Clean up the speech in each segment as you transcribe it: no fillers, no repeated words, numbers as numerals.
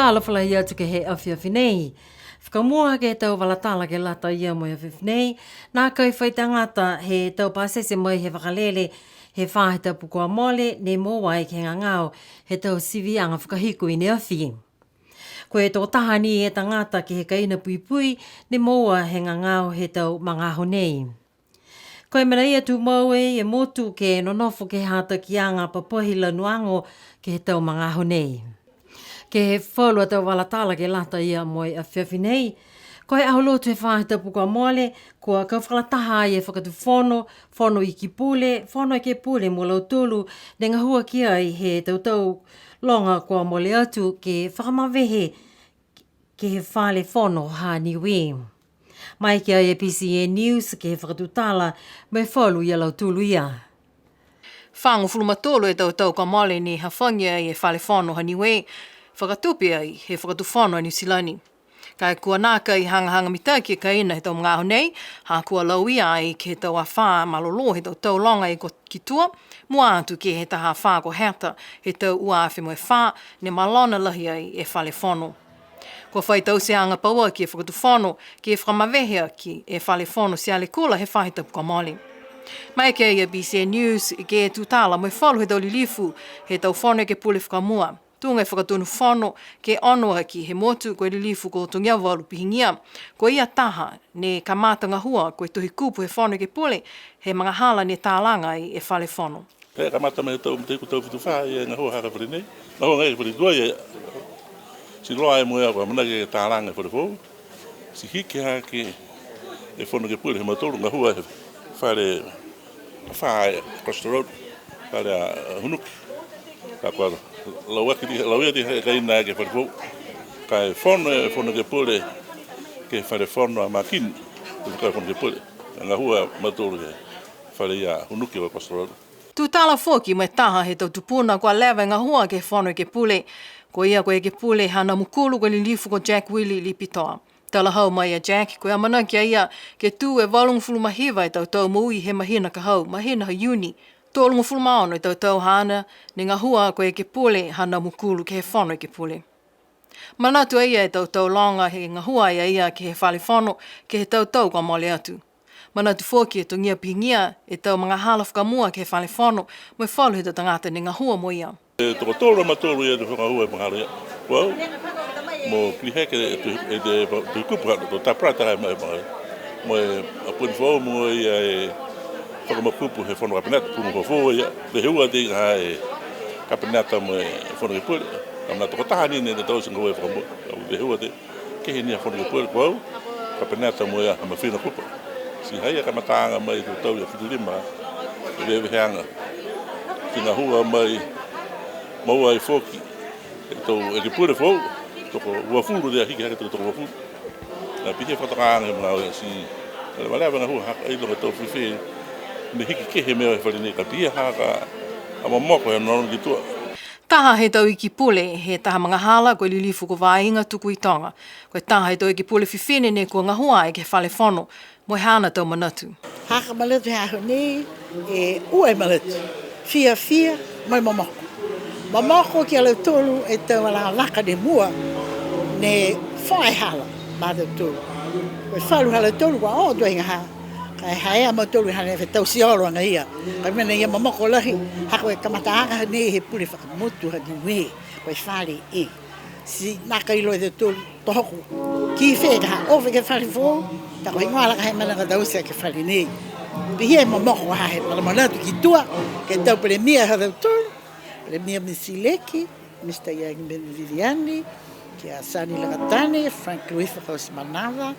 tala fala ia tu ke he awhiawhi nei. Whakamua ke tau wala tala ke lata ia mo awhiawhi nei. Nā kai whai tangata he tau pasese mai he whakalele he whāheta pukua mole ne mō wai ke ngā ngāo he tau sivianga whakahiku i ne awhi. Ko e tō tahani e tangata ki he kaina pui pui ne mōa he ngā ngāo he tau mangaho nei. Ko e mera ia tu maue e motu ke nonofo ke hata ki anga papahila nuango ke he tau mangaho nei. Ke he whalua tau walatala ke lata ia moi a whiawhi nei. Ko he aholotu he whāheta pukua mole, kua kau whakalataha i e whakatu whono i ki pule, whono i ke pule mo lau tulu, ne ngā hua ki ai he tautau longa kua mole atu ke whakamawehe ke he whale whono ha Niue. Mai ki ai e PCA News ke he whakatutala mai whalu i lau tulu ia. Whangu fulumatolo e tautau ka mole ni hawhangia i e whale whono ha Niue, whakatupi ai he whakatuwhono a New Zealand. Kai kua nāka i hangahanga mita ki ka ina he tau mga honei, ha kua lauia ai ke he tau a whā malolo he tau longa i ki tua, mua atu ke he taha whā ko heta he tau ua awhi mo e whā, ne malona lahi ai e whale whono. Kua whai tau se anga paua ki e whakatuwhono, ki e whakamawehea ki e whale whono se ale kula he whahita puka mole. Mai ke ia BCA News i ke e tūtala mo e whalu he tau lilifu he tau whono ke pule whakamua. Tunga e whakatonu whono ke onoa ki he motu koe lilifu ko tungia walu pihingia. Ko ia taha ne ka mātanga hua koe tuhi kupu he whono ke pule he mga hala ne tālanga i e whale whono. Ka mata me tau mte ku tau fitu wha i ngā hua haka whiri nei. Ngā hua ngai whiri tua i si loa e moea kua mana ke tālanga whiri fōu. Si hiki ha ke e whono ke pule he matoru ngā hua he whare whae across the road. Whare a hunuki. Ka kua lauia di ka ina ke whiri fōu. Ka e whono ke pule ke whare whono a makini. Ka e whono ke pule. Ngā hua matoru ke whare a hunuki across the road. Tūtala whoki mai taha he tau tupuna kua lewa ngā hua ke whono ke pule. Ko ia koe ke pule hana mukulu koe li lifu ko Jack Willie li pitoa. Tala hau mai a Jack, koe amana kia ia ke tū e walungfulu mahiwa i tau mui he mahina ka hau, mahina ha uni. Tōlungfulu maono i tau hana, ne ngā hua koe ke pule hana mukulu ke he whono ke pule. Manatu ia e tau longa he ngā hua ia ke he whale whono ke he tau ka mole atu. Manatu whoki e tungia pihingia e tau mga hala whakamua ke he whale whono mo e whalu he tangata ne ngā hua mo ia. E toko tōra matoro ia te whakahua e pangara ia. Wau, mo pliheke e te kupu hana, tō taprata hai mai pangara. Mo e apuni whau mo ia e whakamakupu he whono kapinata, puno whawhua ia. Te heua te ha e kapinata mo e whono ke pule. Amna toko tahani ne te tau singa hua e whakamua. Te heua te kehe nia whono ke pule. Wau, kapinata mo ia hama whina kupa. Si haia ka mataanga mai tu tau ia whitilima, e rewe heanga. Ki ngā hua mai maua i whoki, e ke pure whau, toko uafuru rea hiki hake toko uafuru. Nā pihe whatakaanga mga oia si, kare walewa ngā hua haka eilonga tau whiwhi, me hiki kehe mea e wharinei, ka pihe haka ama moko he nono ki tua. Taha he tau i ki pule, he taha mga hala koe lilifu ko wāinga tuku i tonga. Koe taha he tau i ki pule whiwhine ne kua ngā hua e ke whale whono, mo e hana tau manatu. Haka malatu haka nei, e ua malatu. Fia, mai mamako. Mamako ki ala tolu e tau ala laka ne mua, ne whae hala, mātou tolu. Koe whalu hala tolu kua o duenga ha. Kai haea ma tolu hane e tau siolo anga ia. Kai mena ia mamako lahi, hako e kamataanga nei he pule whakamotu ha Niue, koe whale e. Si naka ilo e te tolu tohoku. Ki wheka ha, owe ke whale fō, ta koe ingoalaka he mananga tausia ke whale nei. Pihia e mamako ha he malamanatu ki tua, ke tau pere mia ha tau tolu. Premier Misileki, Mr. Yang Viviani, ki a Sani Lagatane, Frank Louis Fakaus Manava,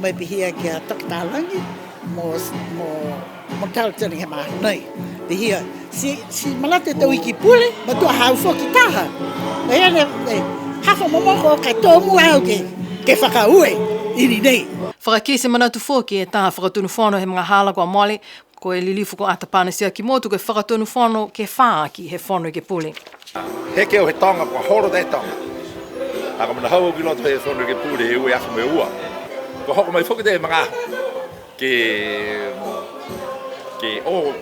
mai pihia ki a Toktalangi, mo tautani he maha nei. Pihia, si malate tau iki pule, ma tua hau whoki taha. Ene, hafa momoko kai tō mua au ke whakaue, iri nei. Whakakise manatu whoki e taha whakatunu whono he mga hala kua mole, ko e lilifu ko atapana sia ki motu ko e whakatonu whono ke whaaki he whono ke pule. He keo he tonga, kua horo dei tonga. Aka mana hau ki loto he whono ke pule e ue afu me ua. Ko hoko mai whoki te mga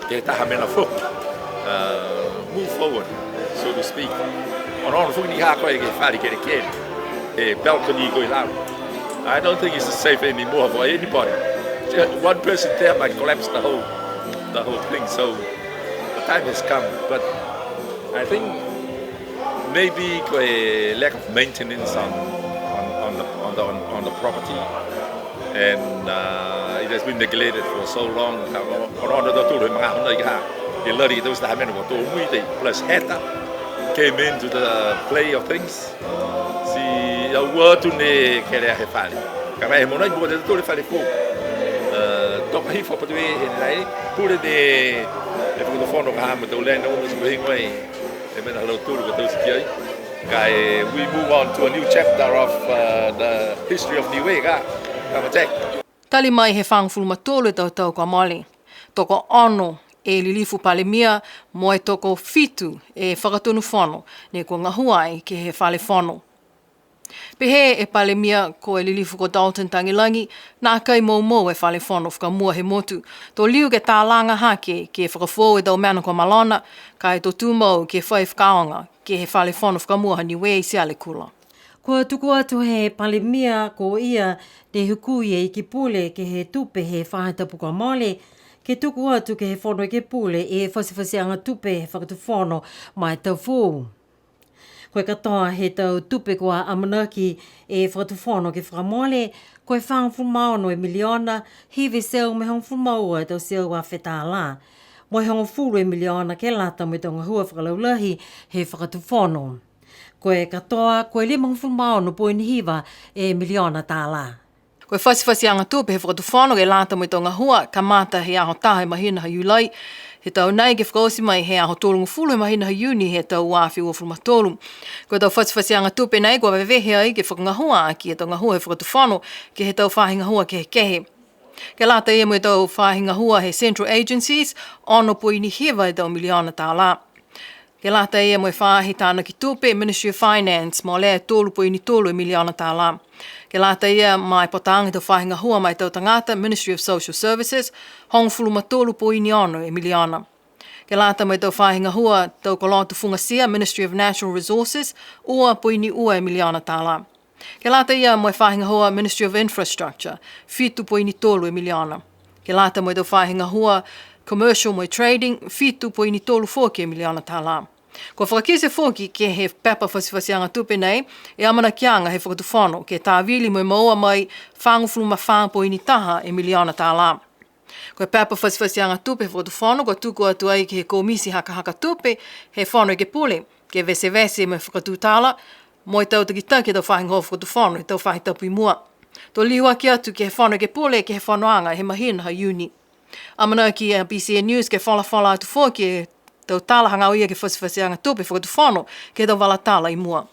ke taha mena whoki. Move forward, so to speak. on fuki ni ha ko e whare kere kere. E balcony go i lau. I don't think it's safe anymore for anybody. Just one person there might collapse the whole thing. So the time has come. But I think maybe a lack of maintenance on the property, and it has been neglected for so long. Plus Heta came into the play of things. A word to ne kere he fale. Ka mai mo nai bo de to le fale fu. To ka hi fo pa de nei pure de fu do fono ka ma to le no mo so hing wei. E me na lo to ko to si kai. We move on to a new chapter of the history of Niue ka. Ka ma tek. Tali mai he whangfulu matolo tau ka mali. Toko ono e lilifu palemia mo e toko fitu e whakatonu whono ne ko ngahuai ke he whale whono. Pehe e palemia ko e lilifu ko Dalton Tangilangi, nā kai mou e whale whono whakamua he motu. Tō liu ke tālanga hake ke whakafo e tau mana ko malona, kai tō tūmau ke whai whakaonga ke he whale whono whakamua Niue i seale kula. Ko tuku atu he palemia ko ia te hukui e ki pule ke he tupe he whahatapu ka mole, ke tuku atu ke he whono ke pule e whasiwhasianga tupe he whakatu whono mai tau fōu. Koe katoa he tau tupe kua amanaki e whakatu whono ke whakamole, koe whangfu maono e miliona, hivi seo me hong fumaua e tau seo wa whetā la. Mo he hong fulu e miliona ke lata me tau ngahua whakalaulahi he whakatu whono. Koe katoa, koe lima hong maono po ni hiva e miliona tā la. Koe whasiwhasianga tupe he whakatu whono ke lata me tau ngahua, ka mata he aho tahe mahina ha iulai, he tau nei ke whakaosi mai he aho tōlungu fulu he mahina ha iuni he tau wāwhi ua fulu matolu. Koe tau whasiwhasianga tupe nei kua wewehe ai ke whakangahua ki he tau ngahua he whakatu whono ke he tau whahingahua ke he kehe. Ke lata ia mo e tau whahingahua he central agencies, ono po ini hiva e tau miliona tā la. Ke lata ia mo e whahi tāna ki tupe Ministry of Finance, mo lea tōlu po ini tōlu e miliona tā la. Ke lata ia mai potaanga tau whahingahua mai tau tangata Ministry of Social Services, hong fulu matolu po ini ono e miliona. Ke lata mai tau whahingahua tau kolontu fungasia Ministry of Natural Resources, ua po ini ua e miliona tā la. Ke lata ia mo e whahingahua Ministry of Infrastructure, fitu po ini tōlu e miliona. Ke lata mo e tau whahingahua Commercial mo e Trading, fitu po ini tōlu fōki e miliona tā la. Ko whakakise fōki ke he pepa whasiwhasianga tupe nei, e amana kianga he whakatu whono, ke tā wili mo e maua mai whangufulu ma whāpo ini taha e miliona tā la. Ko pepa whasiwhasianga tupe he whakatu whono, ko tuku atu ai ke he komisi haka tupe, he whono e ke pule, ke vese me whakatu tāla, mo e tau takitaki tau whahingoa whakatu whono, e tau whahitapu i mua. Tō liua ki atu ke he whono e ke pule, ke he whonoanga, he mahina ha iuni. Amana ki BCN News ke whala atu fōki e tau tāla hanga ia ke whasiwhasianga tupe whakatu whono ke tau wala tāla i mua.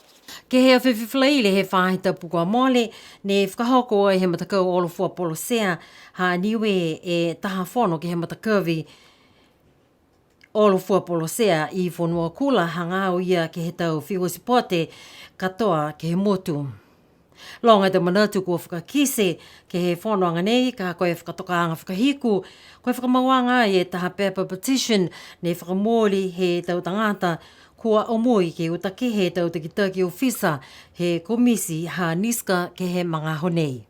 Ke hea whiwhiwhileile he whāhitapu kua mole, ne whakahoko e he matakau olofua polosea, ha Niue e taha whono ke he matakawi olofua polosea i whonua kula hanga o ia ke he tau whiwasipote katoa ke he motu. Longa te manatu kua whakakise ke he whonoanga nei, ka koe whakatokaanga whakahiku, koe whakamawanga e taha paper petition ne whakamōli he tau tangata kua omoi ke utake he tau takitaki ofisa he komisi ha niska ke he mga honei.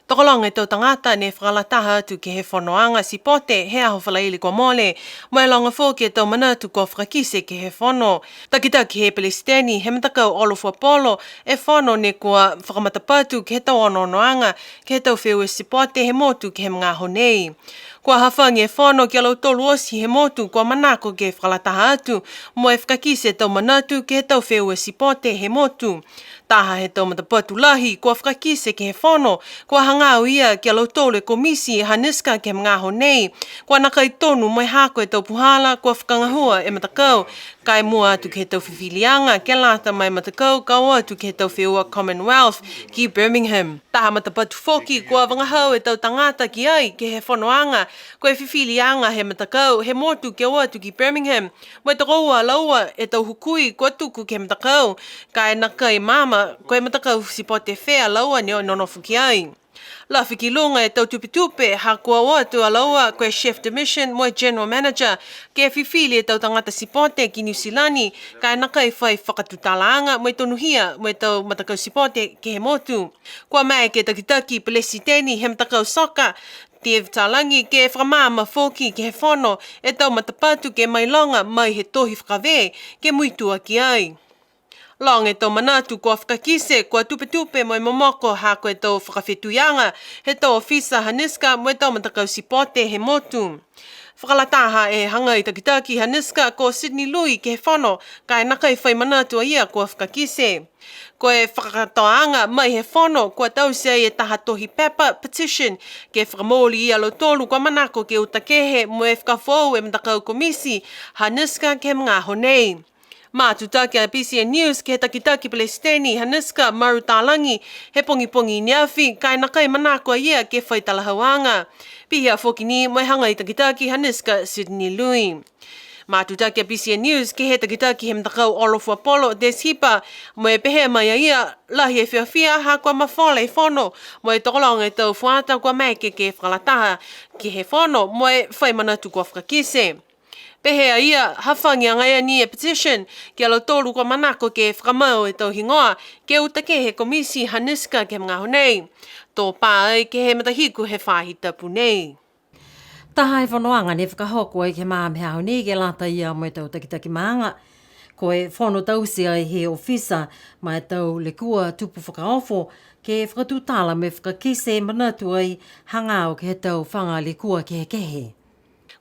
Tokolonga e tau tangata ne whakalataha atu ke he whonoanga si pote he aho whalaili kua mole, mo e longa fōki e tau manatu kua whakakise ke he whono. Takitaki he Palestini, he matakau olofua polo, e whono ne kua whakamatapatu ke he tau onoanga, ke he tau whewes si pote he motu ke he mga honei. Kua hawhangi e whono ki alau tolu osi he motu kua manako ke whakalataha atu, mo e whakakise tau manatu ke he tau whewes si pote he motu. Taha he tau matapatu lahi, kua whakakise ke he whono, kua hangau ia ki alau tolu e komisi e haniska ke he mga honei, kua nakai tonu mai hako e tau puhala, kua whakangahua e matakau, kai mua atu ke he tau whiwhilianga, ke lata mai matakau, kau atu ke he tau wheua Commonwealth ki Birmingham. Taha matapatu whoki, kua wangahau e tau tangata ki ai ke he whonoanga, kua whiwhilianga he matakau, he motu ke atu ki Birmingham, mai takoua laua e tau hukui kua tuku ke he matakau, kai nakai mama, koe matakau si pote whea laua ni o nonofu ki ai. La fiki lunga e tau tupe ha kua oa tu alaua koe chef de mission mo general manager ke fifili e tau tangata sipote ki New Zealandi ka naka e whai whakatutalaanga mo tonuhia mo tau matakau sipote ke he motu. Kua mai ke takitaki pelesiteni he matakau soka te talangi ke whakamama foki ke he whono e tau matapatu ke mai longa mai he tohi whakawē ke muitua ki ai. Long e tau manatu kua whakakise, kua tupe mo momoko ha koe tau whakawhetuyanga, he tau ofisa haniska mo e tau matakau sipote he motu. Whakalataha e hanga i takitaki haniska ko Sydney Lui ke he whono, ka e naka i whai manatu a ia kua whakakise. Ko e whakatoanga mai he whono, kua tau se e taha tohi pepa petition, ke whakamoli i alo tolu kua manako ke utakehe mo e whakafou e matakau komisi, haniska ke mga honei. Mātutaki a PCN News ke he takitaki Palestini haniska maru tālangi he pongi niafi kai nakai manako ia ke whai talahauanga. Pihia whoki ni mai hanga i takitaki haniska Sydney Lui. Mātutaki a PCN News ke he takitaki he mtakau Olofu Apollo des hipa mo e pehe mai ia lahi e whiawhia ha kua mawhole e whono mo e tokolonga e tau whaata kua maike ke whakalataha ki he whono mo e whai manatu kua whakakise. Pehea ia hawhangi angaia ni e petition ki alo tolu kua manako ke whakamau e tau hingoa ke utake he komisi haniska ke mga honei. Tō pāi ke he matahiku he whahita punei. Taha e whanoanga ne whakahoko ai ke māmea honei ke lata ia mo e tau takitaki maanga. Ko e whono tausi ai he ofisa mai tau le kua tupu whakaofo ke whakatutala me whakakise manatu ai hangao ke he tau whanga le kua ke he kehe.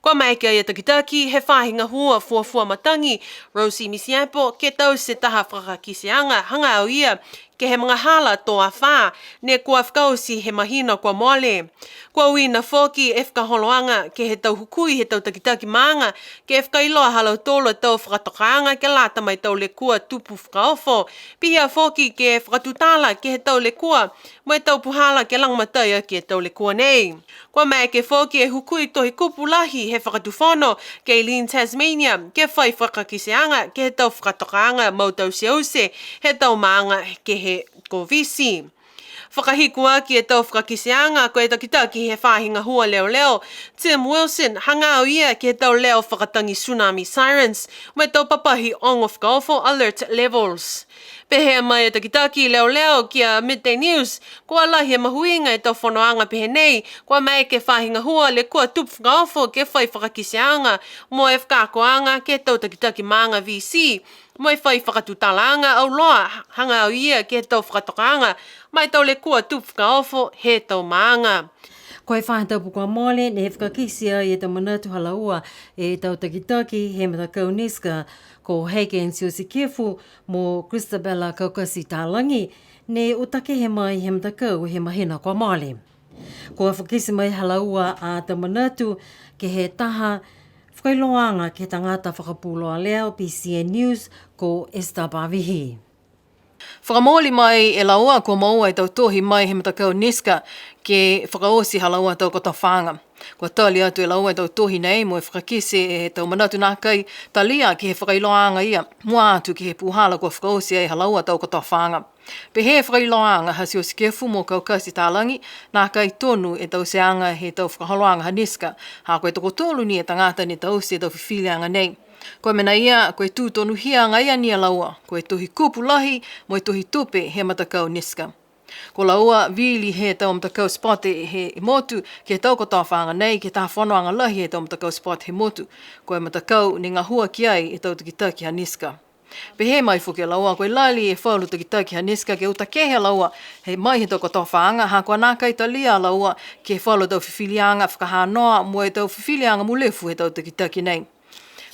Kua maike ai takitaki he whahinga hua fuafua matangi, Rosie Misiapo, ke tau se taha whakakiseanga hanga au ia ke he mga hala toa wha, ne kua whakausi he mahina kua moale. Kua uina whoki e whakaholoanga ke he tau hukui he tau takitaki maanga, ke e whakailoa halau tolo tau whakatokaanga ke lata mai tau le kua tupu whakaofo, pihia whoki ke whakatutala ke he tau le kua, mo e tau puhala ke langmataya ke tau le kua nei. Kua mai ke whoki e hukui tohi kupulahi he whakatufono ke Eileen Tasmania, ke whai whakakiseanga ke he tau whakatokaanga mau tau seuse, he tau maanga ke he kovisi. Whakahikua ki e tau whakakiseanga ko e takitaki he whahinga hua leo. Tim Wilson hanga au ia ki he tau leo whakatangi tsunami sirens, mo e tau papahi ongo whakaofo alert levels. Pehea mai e takitaki leo ki a Midday News, kua lahi e mahuinga e tau whanoanga pehe nei, kua mai ke whahinga hua le kua tupu whakaofo ke whai whakakiseanga, mo e whakakoanga ke tau takitaki maanga VC, mo e whai whakatutalanga au loa hanga au ia ke tau whakatokanga, mai tau le kua tupu whakaofo he tau maanga. Ko e whahitau pukua mole ne he whakakisia i e tau manatu halaua e tau takitaki he matakau niska ko Hagen Siusi Kefu mo Christabella Kaukasi Tālangi ne utake he mai he matakau he mahina kua mole. Ko a whakisi mai halaua a tau manatu ke he taha whakailoanga ke tangata whakapuloa leo PCN News ko Esther Pavihi. Whakamoli mai e laua kua maua e tau tohi mai he matakau niska ke whakaosi halaua tau kota whanga. Kua tali atu e laua e tau tohi nei mo e whakakise e tau manatu nā kai talia ki he whakailoanga ia mua atu ki he puhala kua whakaosi e halaua tau kota whanga. Pe he whakailoanga hasi o sikefu mo Kaukasi Tālangi nā kai tonu e tau seanga he tau whakaholoanga haniska ha koe toko tolu ni e tangata ni tau se tau whiwhileanga nei. Koe mena ia, koe tū tonu hia ngai ani a laua, koe tohi kupulahi, mo e tohi tupe he matakau niska. Ko laua, vili he tau matakau spot he motu, ke tau kotoa whaanga nei, ke taha whanoanga lahi he tau matakau spot he motu, koe matakau ni ngā hua ki ai e tau takitaki ha niska. Pe he mai whuke laua, koe lali e whaulu takitaki ha niska, ke uta kehe laua, he mai he tau kotoa whaanga, ha kua nā kaita lia laua, ke whaulu tau whiwhilianga, whakahanoa, mo e tau whiwhilianga mulefu he tau takitaki nei.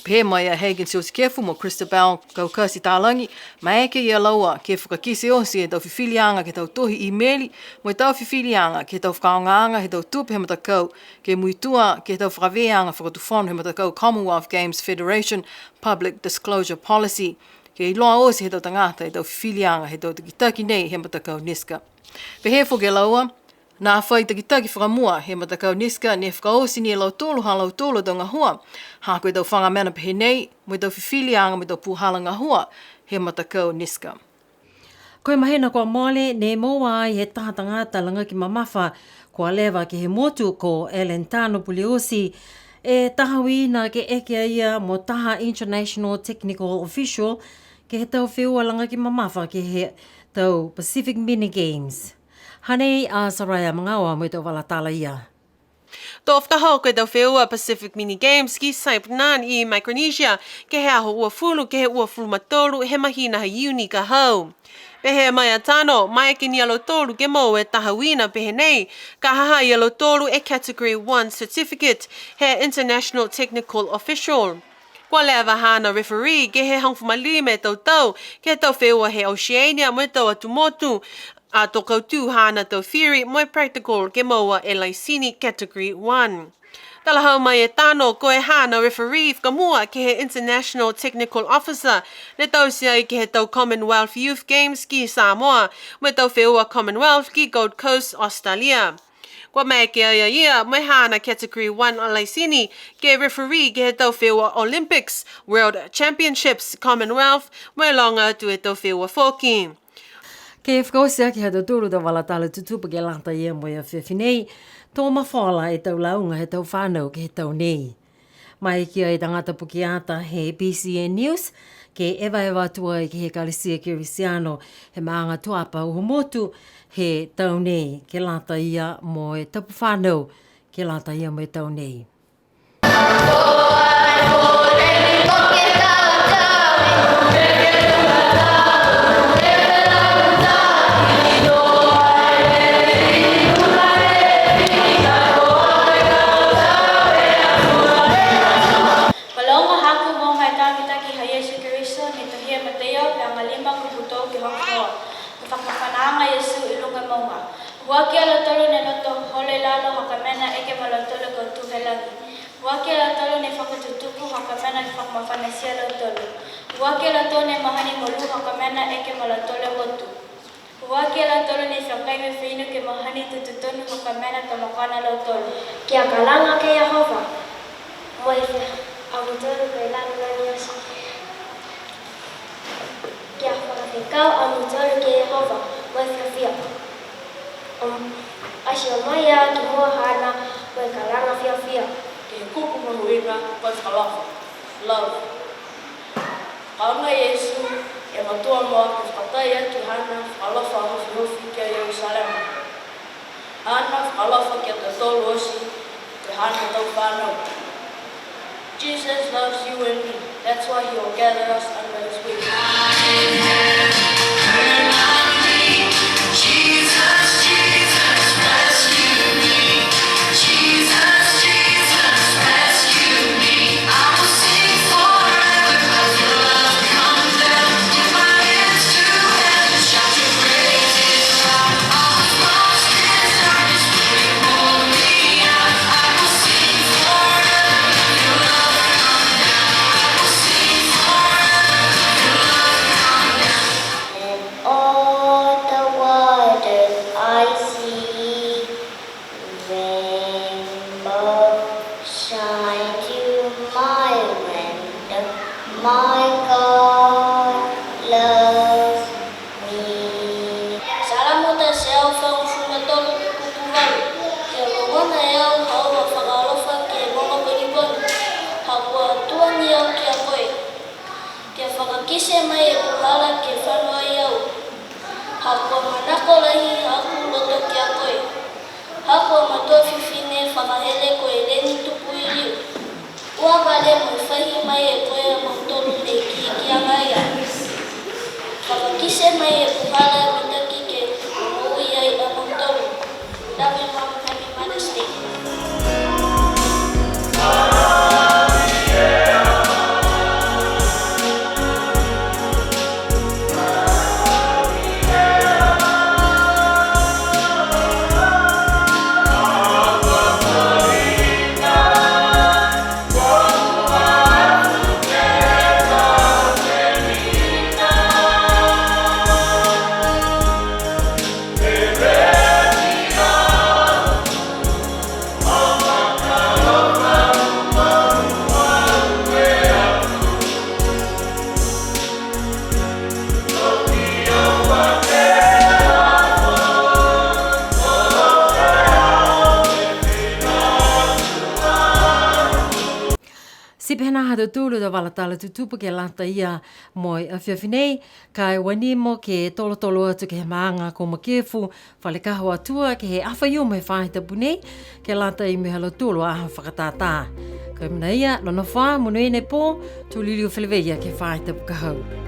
Pe mai a Hagen Siusi Kefu mo Christabel Kaukasi Tālangi, mai eke ia laua ke whakakise osi e tau whiwhilianga ke tau tohi i meli, mo e tau whiwhilianga ke tau whakaongaanga he tau tupe he matakau, ke muitua ke tau whakaweanga whakatufonu he matakau Commonwealth Games Federation Public Disclosure Policy, ke i loa osi he tau tangata e tau whiwhilianga he tau takitaki nei he matakau niska. Pe he whuke laua, nā whai takitaki whakamua he matakau niska ne whakaosi ni e lau tolo ha lau tolo tau ngā hua. Ha koe tau whangamena pehe nei, mo tau whiwhilianga mo tau puhala ngā hua he matakau niska. Koe mahina kua mole, ne moa ai he tahatangata langa ki mamafa kua lewa ki he motu ko Elentano Puliosi e tahawina ke eke ia mo taha International Technical Official ke he tau whiua langa ki mamafa ke he tau Pacific Mini Games. Hanei a Saraya Mangawa mo i tau walatala ia. Tō whakahau koe tau whiua Pacific Mini Games ki Saipan i Micronesia ke he aho ua fulu ke he ua fulu matolu he mahina ha uni ka hau. Pehe mai atano, mai ke ni alo tolu ke mo e tahawina pehe nei, ka haha i alo tolu e Category 1 Certificate he International Technical Official. Kua lea wahana referee ke he hangfumali me tau ke tau whiua he Oceania mo tau atu motu, a tō kautu hana tau theory mo practical ke moa e Laisini Category 1. Talahau mai e tano ko e hana referee whamua ke he International Technical Officer ne tau siai ke he tau Commonwealth Youth Games ki Samoa mo tau whiua Commonwealth ki Gold Coast, Australia. Kua mai ke ia mai hana Category 1 o Laisini ke referee ke he tau whiua Olympics, World Championships, Commonwealth mo longa tu e tau whiua Foki. Ke whakausia ki hata tūru ta walatala tutupa ke lata ia mo ia whiwhinei, tō mawhala e tau launga he tau whānau ke he tau nei. Mai kia e tangata pukiata he BCN News, ke ewa tua i ke he Kalisia Kirisiano he maanga tuapa uhumotu he tau nei ke lata ia mo e tapu whānau ke lata ia mo e tau nei. Waki ala tolo ne noto hole lalo hakamena eke malatolo ko tuhelangi. Waki ala tolo ne whakatutupu hakamena ki whakmawhanasia lo tolo. Waki ala tolo ne mahani molu hakamena eke malatolo kotu. Waki ala tolo ne whakai me whinu ke mahani tututonu hakamena tamakana lo tolo. Kia kalanga ke Yehova. Moi amu tolo ke lalo nani osi. Kia whakawhikau amu tolo ke Yehova. Moi whiawhia. Asio maya ki mua hana mai kalanga whiawhia. Ke kuku mahuina mai whalafa. Love. Kaunga Yesu e matua moa ke whakatai atu hana whalafa hofi kia Jerusalem. Hana whalafa kia te tolu osi te hana tau whanau. Jesus loves you and me. That's why he will gather us under his wings. Kise mai e puhala ke whanua iau. Hako manako lahi haku loto ki a koe. Hako matua whiwhine whakahele koe leni tupu i riu. Ua kale mo whahi mai e koe a mautolu ne ki a ngai a. Whakakise mai e puhala mitaki ke umui ai a mautolu. Love you, Mom. Happy Mother's Day. Sipena hatu tulu da wala tala tutupu ke lata ia moi a whiawhinei, kai wanimo ke tolo atu ke he maanga ko makefu, whale kaho atua ke he awhaiu mai whahita punei, ke lata I mihalo tulu aha whakatātā. Kai mina ia, lona wha, munuene pō, tūliliu whileweia ke whahita pukahau.